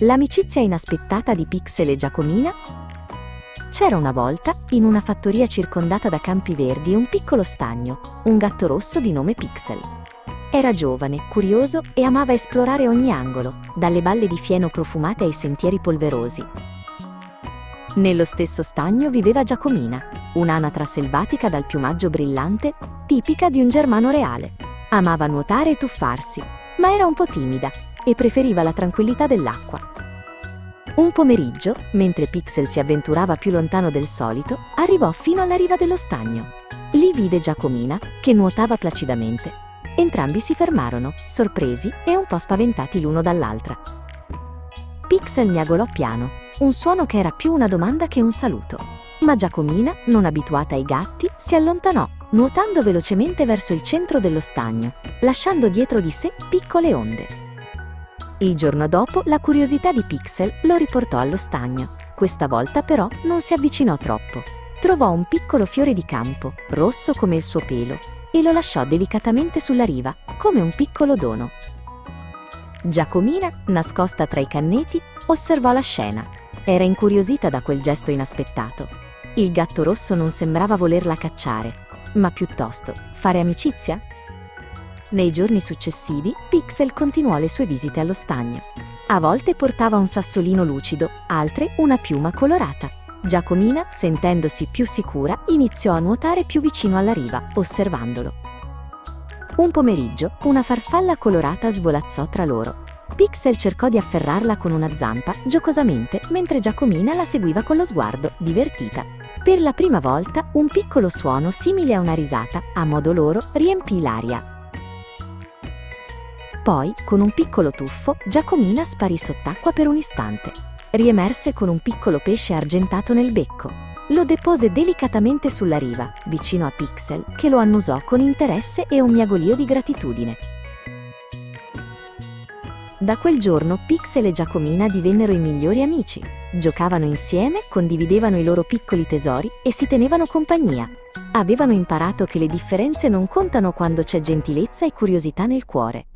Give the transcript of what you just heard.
L'amicizia inaspettata di Pixel e Giacomina? C'era una volta, in una fattoria circondata da campi verdi e un piccolo stagno, un gatto rosso di nome Pixel. Era giovane, curioso e amava esplorare ogni angolo, dalle balle di fieno profumate ai sentieri polverosi. Nello stesso stagno viveva Giacomina, un'anatra selvatica dal piumaggio brillante, tipica di un germano reale. Amava nuotare e tuffarsi, ma era un po' timida e preferiva la tranquillità dell'acqua. Un pomeriggio, mentre Pixel si avventurava più lontano del solito, arrivò fino alla riva dello stagno. Lì vide Giacomina, che nuotava placidamente. Entrambi si fermarono, sorpresi e un po' spaventati l'uno dall'altra. Pixel miagolò piano, un suono che era più una domanda che un saluto. Ma Giacomina, non abituata ai gatti, si allontanò, nuotando velocemente verso il centro dello stagno, lasciando dietro di sé piccole onde. Il giorno dopo, la curiosità di Pixel lo riportò allo stagno. Questa volta però non si avvicinò troppo. Trovò un piccolo fiore di campo, rosso come il suo pelo, e lo lasciò delicatamente sulla riva, come un piccolo dono. Giacomina, nascosta tra i canneti, osservò la scena. Era incuriosita da quel gesto inaspettato. Il gatto rosso non sembrava volerla cacciare, ma piuttosto fare amicizia? Nei giorni successivi, Pixel continuò le sue visite allo stagno. A volte portava un sassolino lucido, altre una piuma colorata. Giacomina, sentendosi più sicura, iniziò a nuotare più vicino alla riva, osservandolo. Un pomeriggio, una farfalla colorata svolazzò tra loro. Pixel cercò di afferrarla con una zampa, giocosamente, mentre Giacomina la seguiva con lo sguardo, divertita. Per la prima volta, un piccolo suono simile a una risata, a modo loro, riempì l'aria. Poi, con un piccolo tuffo, Giacomina sparì sott'acqua per un istante. Riemerse con un piccolo pesce argentato nel becco. Lo depose delicatamente sulla riva, vicino a Pixel, che lo annusò con interesse e un miagolio di gratitudine. Da quel giorno Pixel e Giacomina divennero i migliori amici. Giocavano insieme, condividevano i loro piccoli tesori e si tenevano compagnia. Avevano imparato che le differenze non contano quando c'è gentilezza e curiosità nel cuore.